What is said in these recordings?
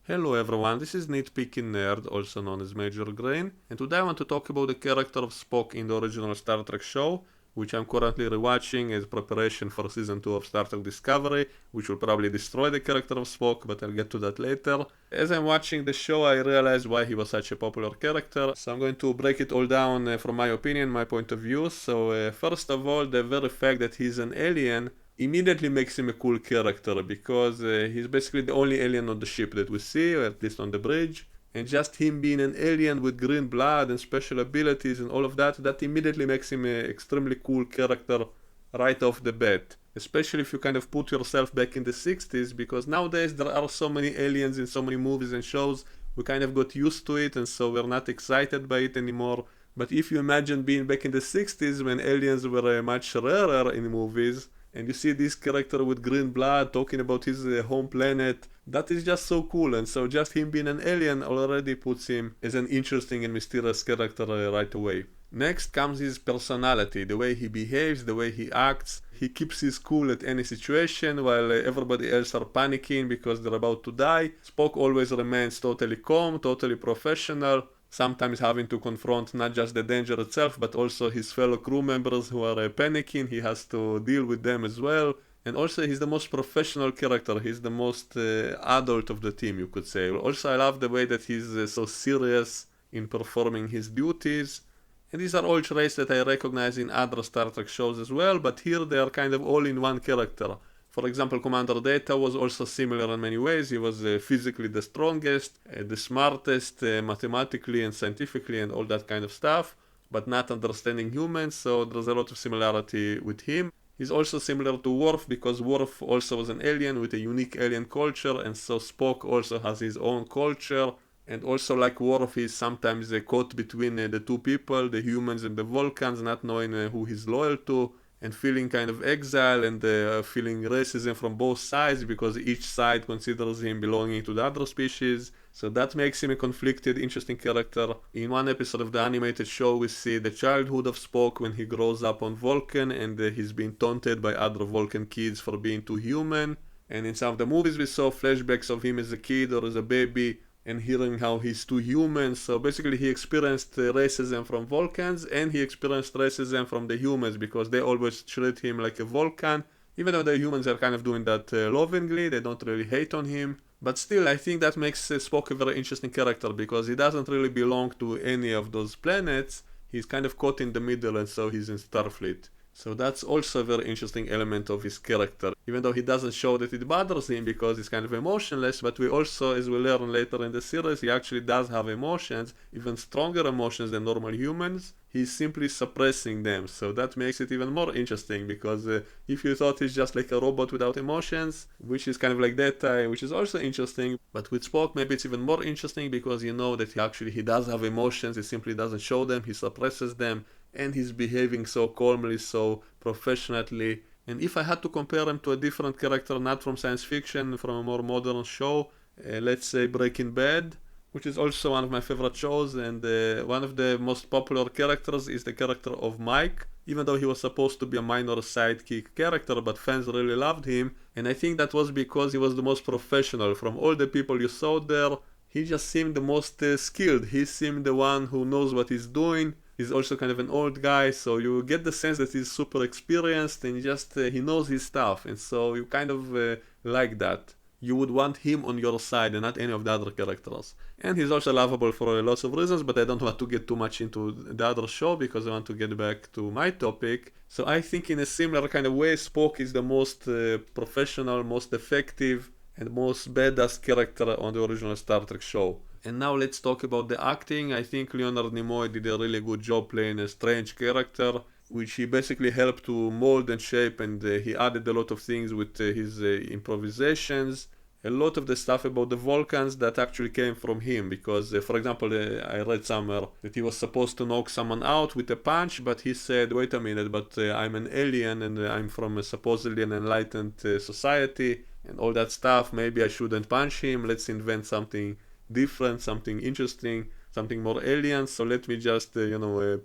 Hello everyone, this is Nitpicking Nerd, also known as Major Green, and today I want to talk about the character of Spock in the original Star Trek show, which I'm currently rewatching as preparation for season 2 of Star Trek Discovery, which will probably destroy the character of Spock, but I'll get to that later. As I'm watching the show, I realized why he was such a popular character, so I'm going to break it all down from my opinion, my point of view. So first of all, the very fact that he's an alien immediately makes him a cool character because he's basically the only alien on the ship that we see, or at least on the bridge. And just him being an alien with green blood and special abilities and all of that, that immediately makes him an extremely cool character right off the bat. Especially if you kind of put yourself back in the 60s, because nowadays there are so many aliens in so many movies and shows, we kind of got used to it, and so we're not excited by it anymore. But if you imagine being back in the 60s when aliens were much rarer in movies, and you see this character with green blood talking about his home planet, that is just so cool. And so just him being an alien already puts him as an interesting and mysterious character right away. Next comes his personality, the way he behaves, the way he acts. He keeps his cool at any situation while everybody else are panicking because they're about to die. Spock always remains totally calm, totally professional, sometimes having to confront not just the danger itself, but also his fellow crew members who are panicking. He has to deal with them as well. And also, he's the most professional character. He's the most adult of the team, you could say. Also, I love the way that he's so serious in performing his duties. And these are all traits that I recognize in other Star Trek shows as well, but here they are kind of all in one character. For example, Commander Data was also similar in many ways. He was physically the strongest, the smartest, mathematically and scientifically and all that kind of stuff, but not understanding humans, so there's a lot of similarity with him. He's also similar to Worf because Worf also was an alien with a unique alien culture, and so Spock also has his own culture. And also, like Worf, he's sometimes caught between the two people, the humans and the Vulcans, not knowing who he's loyal to, and feeling kind of exile and feeling racism from both sides because each side considers him belonging to the other species. So that makes him a conflicted, interesting character. In one episode of the animated show, we see the childhood of Spock when he grows up on Vulcan and he's being taunted by other Vulcan kids for being too human. And in some of the movies, we saw flashbacks of him as a kid or as a baby, and hearing how he's too human. So basically he experienced racism from Vulcans and he experienced racism from the humans because they always treat him like a Vulcan, even though the humans are kind of doing that lovingly. They don't really hate on him. But still, I think that makes Spock a very interesting character because he doesn't really belong to any of those planets. He's kind of caught in the middle, and so he's in Starfleet. So that's also a very interesting element of his character, even though he doesn't show that it bothers him because he's kind of emotionless. But we also, as we learn later in the series, he actually does have emotions, even stronger emotions than normal humans. He's simply suppressing them, so that makes it even more interesting because if you thought he's just like a robot without emotions, which is kind of like that, which is also interesting, but with Spock maybe it's even more interesting because you know that he does have emotions, he simply doesn't show them, he suppresses them, and he's behaving so calmly, so professionally. And if I had to compare him to a different character, not from science fiction, from a more modern show, let's say Breaking Bad, which is also one of my favorite shows, and one of the most popular characters is the character of Mike, even though he was supposed to be a minor sidekick character, but fans really loved him, and I think that was because he was the most professional. From all the people you saw there, he just seemed the most skilled. He seemed the one who knows what he's doing. He's also kind of an old guy, so you get the sense that he's super experienced and he knows his stuff, and so you kind of like that. You would want him on your side and not any of the other characters. And he's also lovable for lots of reasons, but I don't want to get too much into the other show because I want to get back to my topic. So I think in a similar kind of way, Spock is the most professional, most effective, and most badass character on the original Star Trek show. And now let's talk about the acting. I think Leonard Nimoy did a really good job playing a strange character, which he basically helped to mold and shape, and he added a lot of things with his improvisations. A lot of the stuff about the Vulcans that actually came from him, because for example, I read somewhere that he was supposed to knock someone out with a punch, but he said, wait a minute, but I'm an alien and I'm from a supposedly an enlightened society and all that stuff. Maybe I shouldn't punch him. Let's invent something different, something interesting, something more alien. So let me just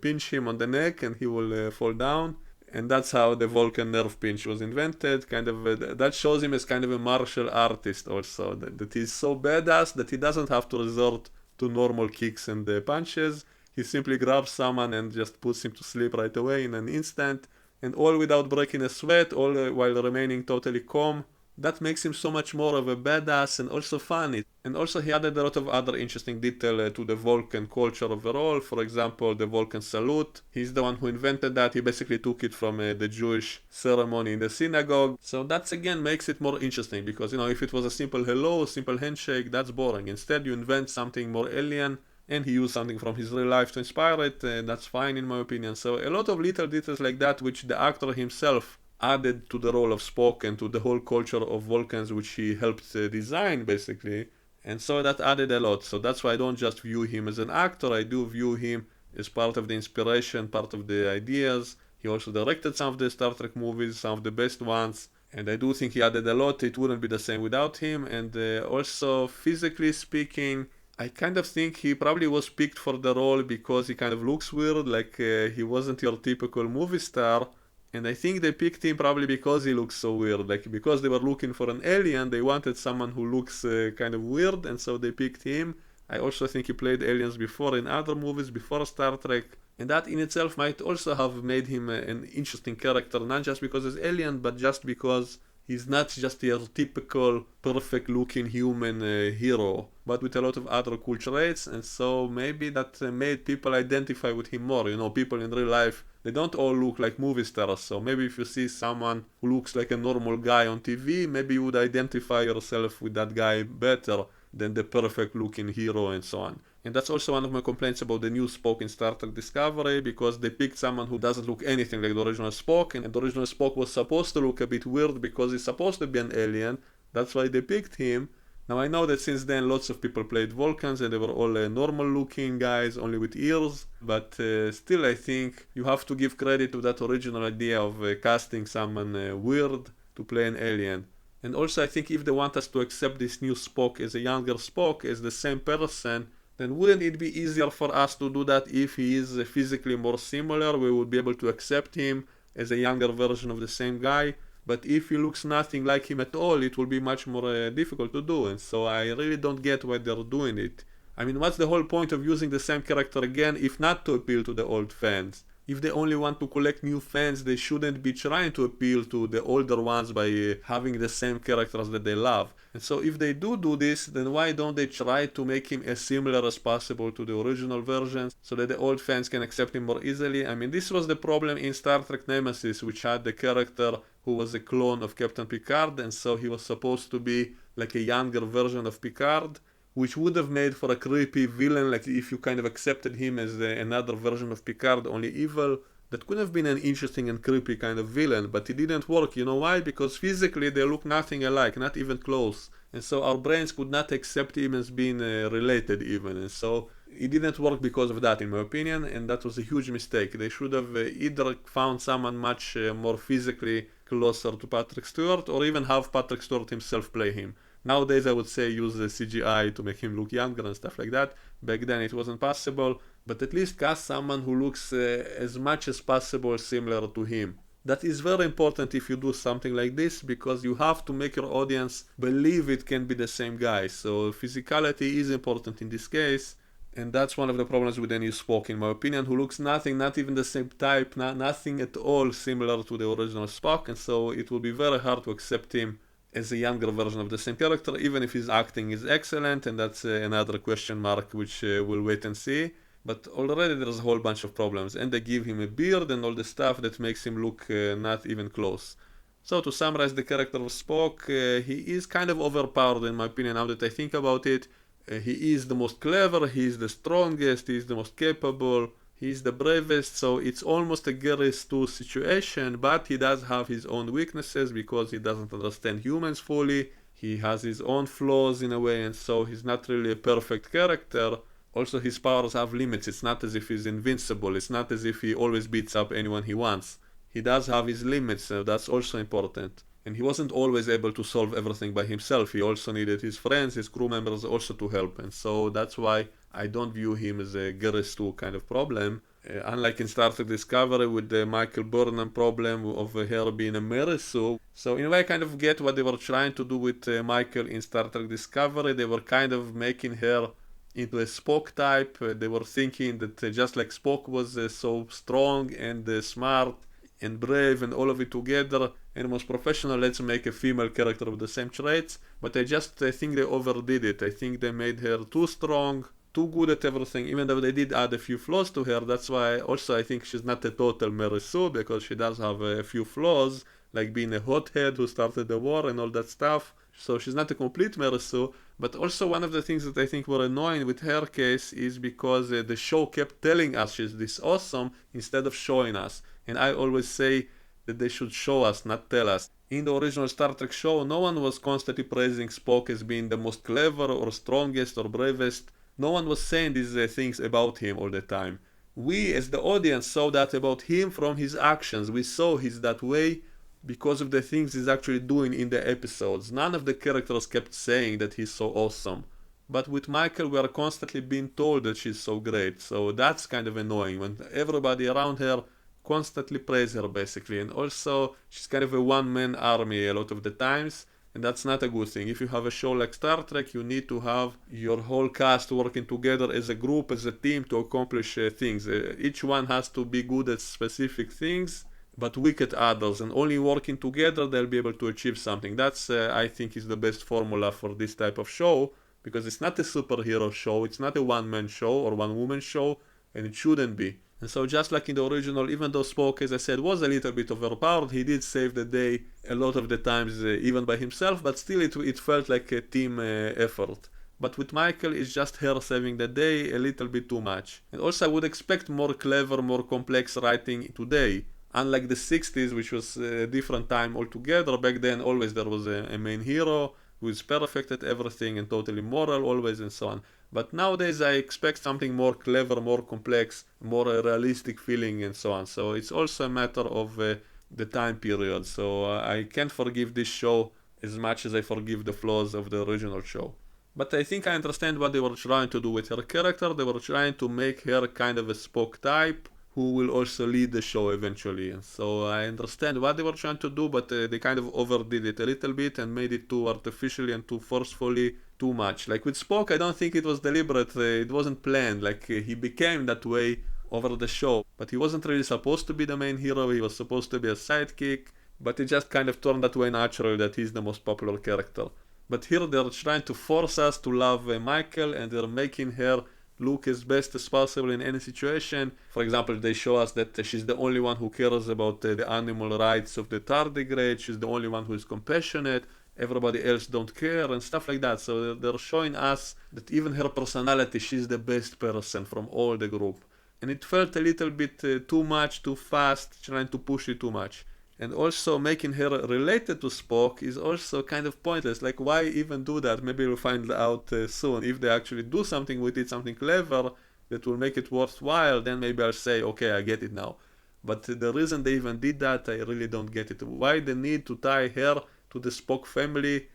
pinch him on the neck and he will fall down. And that's how the Vulcan nerve pinch was invented. Kind of that shows him as kind of a martial artist also, that he's so badass that he doesn't have to resort to normal kicks and punches. He simply grabs someone and just puts him to sleep right away in an instant, and all without breaking a sweat, all while remaining totally calm. That makes him so much more of a badass and also funny. And also he added a lot of other interesting detail to the Vulcan culture overall. For example, the Vulcan salute. He's the one who invented that. He basically took it from the Jewish ceremony in the synagogue. So that again makes it more interesting because, if it was a simple hello, simple handshake, that's boring. Instead, you invent something more alien, and he used something from his real life to inspire it, and that's fine in my opinion. So a lot of little details like that, which the actor himself added to the role of Spock and to the whole culture of Vulcans, which he helped design basically. And so that added a lot. So that's why I don't just view him as an actor, I do view him as part of the inspiration, part of the ideas. He also directed some of the Star Trek movies, some of the best ones, and I do think he added a lot. It wouldn't be the same without him. And also, physically speaking, I kind of think he probably was picked for the role because he kind of looks weird, like he wasn't your typical movie star. And I think they picked him probably because he looks so weird. Like, because they were looking for an alien, they wanted someone who looks kind of weird, and so they picked him. I also think he played aliens before in other movies, before Star Trek. And that in itself might also have made him an interesting character, not just because he's alien, but just because he's not just your typical perfect looking human hero, but with a lot of other cool traits. And so maybe that made people identify with him more. People in real life, they don't all look like movie stars. So maybe if you see someone who looks like a normal guy on TV, maybe you would identify yourself with that guy better than the perfect looking hero and so on. And that's also one of my complaints about the new Spock in Star Trek Discovery, because they picked someone who doesn't look anything like the original Spock, and the original Spock was supposed to look a bit weird because he's supposed to be an alien. That's why they picked him. Now I know that since then lots of people played Vulcans and they were all normal looking guys, only with ears, but still I think you have to give credit to that original idea of casting someone weird to play an alien. And also I think if they want us to accept this new Spock as a younger Spock, as the same person, then wouldn't it be easier for us to do that if he is physically more similar? We would be able to accept him as a younger version of the same guy. But if he looks nothing like him at all, it will be much more difficult to do. And so I really don't get why they're doing it. I mean, what's the whole point of using the same character again if not to appeal to the old fans? If they only want to collect new fans, they shouldn't be trying to appeal to the older ones by having the same characters that they love. And so if they do this, then why don't they try to make him as similar as possible to the original versions so that the old fans can accept him more easily? I mean, this was the problem in Star Trek Nemesis, which had the character who was a clone of Captain Picard, and so he was supposed to be like a younger version of Picard, which would have made for a creepy villain, like if you kind of accepted him as another version of Picard, only evil. That could have been an interesting and creepy kind of villain, but it didn't work. You know why? Because physically they look nothing alike, not even close. And so our brains could not accept him as being related even. And so it didn't work because of that, in my opinion, and that was a huge mistake. They should have either found someone much more physically closer to Patrick Stewart, or even have Patrick Stewart himself play him. Nowadays I would say use the CGI to make him look younger and stuff like that. Back then it wasn't possible, but at least cast someone who looks as much as possible similar to him. That is very important if you do something like this, because you have to make your audience believe it can be the same guy. So physicality is important in this case, and that's one of the problems with the new Spock, in my opinion, who looks nothing, not even the same type, nothing at all similar to the original Spock, and so it will be very hard to accept him as a younger version of the same character, even if his acting is excellent, and that's another question mark which we'll wait and see. But already there's a whole bunch of problems, and they give him a beard and all the stuff that makes him look not even close. So to summarize the character of Spock, he is kind of overpowered in my opinion now that I think about it. He is the most clever, he is the strongest, he is the most capable, he is the bravest, so it's almost a Gary Stu situation, but he does have his own weaknesses because he doesn't understand humans fully. He has his own flaws in a way, and so he's not really a perfect character. Also, his powers have limits. It's not as if he's invincible. It's not as if he always beats up anyone he wants. He does have his limits, so that's also important. And he wasn't always able to solve everything by himself. He also needed his friends, his crew members also to help. And so that's why I don't view him as a Gary Stu kind of problem. Unlike in Star Trek Discovery with the Michael Burnham problem of her being a Mary Sue. So in a way I kind of get what they were trying to do with Michael in Star Trek Discovery. They were kind of making her into a Spock type. They were thinking that just like Spock was so strong and smart and brave and all of it together and was professional, let's make a female character with the same traits. But I think they overdid it. I think they made her too strong, too good at everything, even though they did add a few flaws to her. That's why also I think she's not a total Mary Sue, because she does have a few flaws, like being a hothead who started the war and all that stuff. So she's not a complete Mary Sue. But also one of the things that I think were annoying with her case is because the show kept telling us she's this awesome instead of showing us. And I always say that they should show us, not tell us. In the original Star Trek show, no one was constantly praising Spock as being the most clever or strongest or bravest. No one was saying these things about him all the time. We, as the audience, saw that about him from his actions. We saw he's that way because of the things he's actually doing in the episodes. None of the characters kept saying that he's so awesome. But with Michael, we are constantly being told that she's so great. So that's kind of annoying when everybody around her constantly praise her, basically. And also, she's kind of a one-man army a lot of the times. And that's not a good thing. If you have a show like Star Trek, you need to have your whole cast working together as a group, as a team to accomplish things. Each one has to be good at specific things, but weak at others. And only working together, they'll be able to achieve something. That's, I think, is the best formula for this type of show, because it's not a superhero show. It's not a one-man show or one-woman show, and it shouldn't be. And so just like in the original, even though Spock, as I said, was a little bit overpowered, he did save the day a lot of the times, even by himself, but still it felt like a team effort. But with Michael, it's just her saving the day a little bit too much. And also I would expect more clever, more complex writing today. Unlike the 60s, which was a different time altogether, back then always there was a main hero who is perfect at everything and totally moral always and so on. But nowadays I expect something more clever, more complex, more realistic feeling and so on. So it's also a matter of the time period. So I can't forgive this show as much as I forgive the flaws of the original show. But I think I understand what they were trying to do with her character. They were trying to make her kind of a Spock type who will also lead the show eventually. And so I understand what they were trying to do, but they kind of overdid it a little bit and made it too artificially and too forcefully, too much. Like with Spock, I don't think it was deliberate, it wasn't planned. Like he became that way over the show, but he wasn't really supposed to be the main hero. He was supposed to be a sidekick, but it just kind of turned that way naturally that he's the most popular character. But here they're trying to force us to love Michael, and they're making her look as best as possible in any situation. For example, they show us that she's the only one who cares about the animal rights of the tardigrade. She's the only one who is compassionate. Everybody else don't care and stuff like that. So they're showing us that even her personality, she's the best person from all the group. And it felt a little bit too much, too fast, trying to push it too much. And also making her related to Spock is also kind of pointless. Like, why even do that? Maybe we'll find out soon. If they actually do something with it, something clever that will make it worthwhile, then maybe I'll say, okay, I get it now. But the reason they even did that, I really don't get it. Why the need to tie her to the Spock family,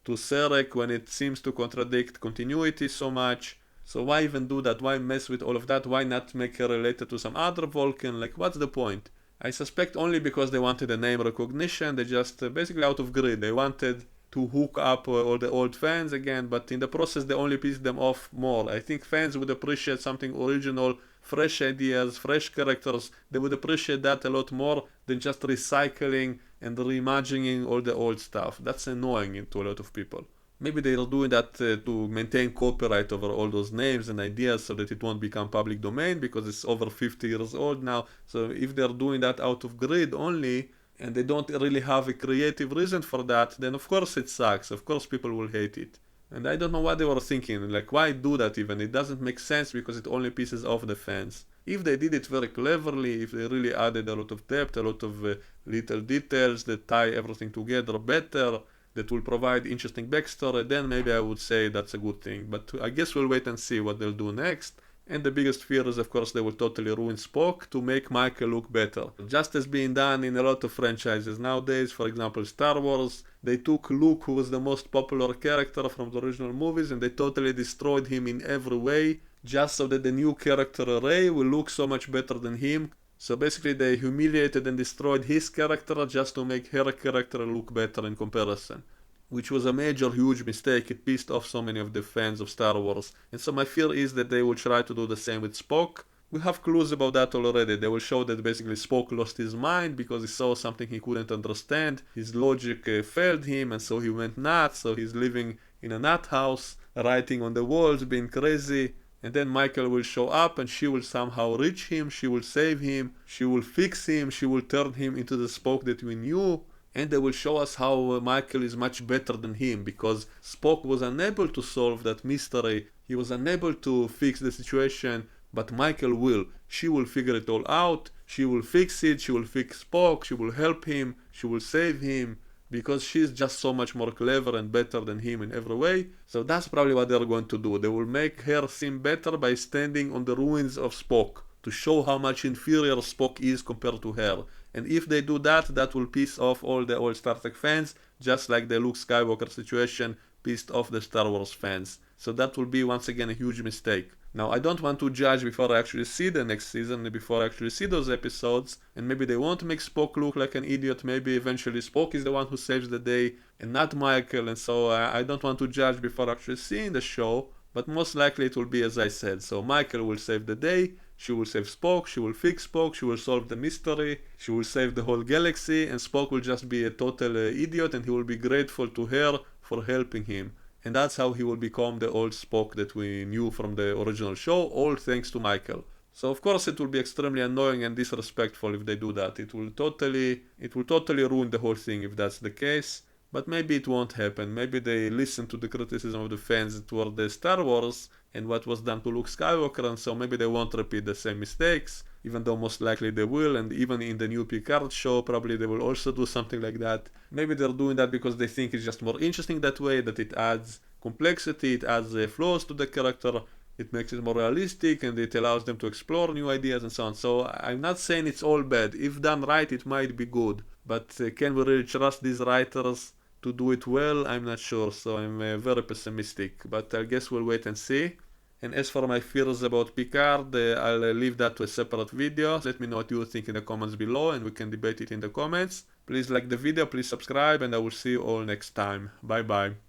to Sarek, when it seems to contradict continuity so much? So why even do that? Why mess with all of that? Why not make her related to some other Vulcan? Like, what's the point? I suspect only because they wanted a name recognition. They just basically out of greed. They wanted to hook up all the old fans again, but in the process they only pissed them off more. I think fans would appreciate something original, fresh ideas, fresh characters. They would appreciate that a lot more than just recycling and reimagining all the old stuff. That's annoying to a lot of people. Maybe they are doing that to maintain copyright over all those names and ideas so that it won't become public domain, because it's over 50 years old now. So if they're doing that out of greed only, and they don't really have a creative reason for that, then of course it sucks. Of course people will hate it. And I don't know what they were thinking. Like, why do that even? It doesn't make sense because it only pisses off the fans. If they did it very cleverly, if they really added a lot of depth, a lot of little details that tie everything together better, that will provide interesting backstory, then maybe I would say that's a good thing. But I guess we'll wait and see what they'll do next. And the biggest fear is, of course, they will totally ruin Spock to make Michael look better. Just as being done in a lot of franchises nowadays. For example, Star Wars, they took Luke, who was the most popular character from the original movies, and they totally destroyed him in every way just so that the new character Ray will look so much better than him. So basically they humiliated and destroyed his character just to make her character look better in comparison, which was a major huge mistake. It pissed off so many of the fans of Star Wars, and so my fear is that they will try to do the same with Spock. We have clues about that already. They will show that basically Spock lost his mind because he saw something he couldn't understand. His logic failed him, and so he went nuts. So he's living in a nut house, writing on the walls, being crazy. And then Michael will show up and she will somehow reach him, she will save him, she will fix him, she will turn him into the Spock that we knew. And they will show us how Michael is much better than him, because Spock was unable to solve that mystery. He was unable to fix the situation, but Michael will. She will figure it all out, she will fix it, she will fix Spock, she will help him, she will save him, because she's just so much more clever and better than him in every way. So that's probably what they're going to do. They will make her seem better by standing on the ruins of Spock, to show how much inferior Spock is compared to her. And if they do that, that will piss off all the old Star Trek fans, just like the Luke Skywalker situation pissed off the Star Wars fans. So that will be once again a huge mistake. Now, I don't want to judge before I actually see the next season, before I actually see those episodes, and maybe they won't make Spock look like an idiot. Maybe eventually Spock is the one who saves the day and not Michael, and so I don't want to judge before actually seeing the show, but most likely it will be as I said. So Michael will save the day, she will save Spock, she will fix Spock, she will solve the mystery, she will save the whole galaxy, and Spock will just be a total idiot, and he will be grateful to her for helping him. And that's how he will become the old Spock that we knew from the original show, all thanks to Michael. So of course it will be extremely annoying and disrespectful if they do that. It will totally ruin the whole thing if that's the case. But maybe it won't happen. Maybe they listen to the criticism of the fans toward the Star Wars and what was done to Luke Skywalker, and so maybe they won't repeat the same mistakes, even though most likely they will, and even in the new Picard show probably they will also do something like that. Maybe they're doing that because they think it's just more interesting that way, that it adds complexity, it adds flaws to the character, it makes it more realistic, and it allows them to explore new ideas and so on. So I'm not saying it's all bad. If done right, it might be good. But can we really trust these writers to do it well? I'm not sure, so I'm very pessimistic. But I guess we'll wait and see. And as for my fears about Picard, I'll leave that to a separate video. Let me know what you think in the comments below, and we can debate it in the comments. Please like the video, please subscribe, and I will see you all next time. Bye bye.